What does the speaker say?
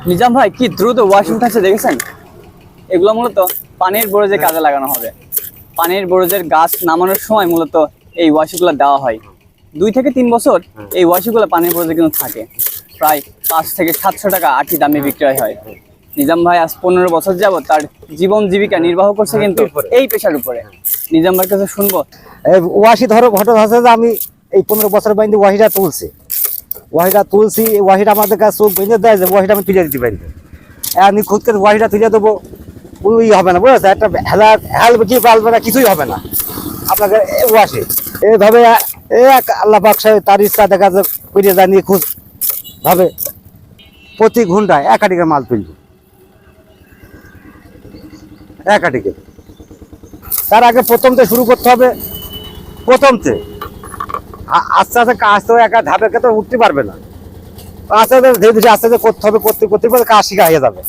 নিজাম ভাই কি দ্রুত ওয়াশিং থাকছে দেখেছেন? এগুলো মূলত পানির বরজে কাজে লাগানো হবে। পানির বরজের গাছ নামানোর সময় মূলত এই ওয়াশিংগুলো দেওয়া হয়। 2 থেকে 3 বছর এই ওয়াশিংগুলো পানির বরজে কিন্তু থাকে। প্রায় 5 থেকে 700 টাকা আটি দামে বিক্রয় হয়। নিজাম ভাই আজ 15 বছর যাবত তার জীবন জীবিকা নির্বাহ করছে কিন্তু এই পেশার উপরে। নিজাম ভাইয়ের কাছে শুনবো। ওয়াশি ধরো ঘটনা হচ্ছে যে আমি এই 15 বছর বাইন্দে ওয়াহিটা তুলছি, ওয়াহিটা আমাদের কাছে চোখ বেঁধে দেয় যে ওয়াহিটা আমি তুলে দিতে পারি। আমি খুদ করে ওয়াহিটা তুলে দেবো, ওই হবে না, বুঝেছে? একটা হেল কি পালবে না, কিছুই হবে না আপনাকে ওয়াশে। এইভাবে আল্লাহ পাক তার ইচ্ছা দেখা যায় করে জানিয়ে খুব ভাবে প্রতি ঘন্টায় একাধিকের মাল তুলবে, একাধিকে। তার আগে প্রথমতে শুরু করতে হবে, প্রথমতে আস্তে আস্তে কাজ তো একা ধাপে তো উঠতে পারবে না, আস্তে আস্তে ধীরে ধীরে আস্তে আস্তে করতে হবে, করতে করতে কাজ শিখা হয়ে যাবে।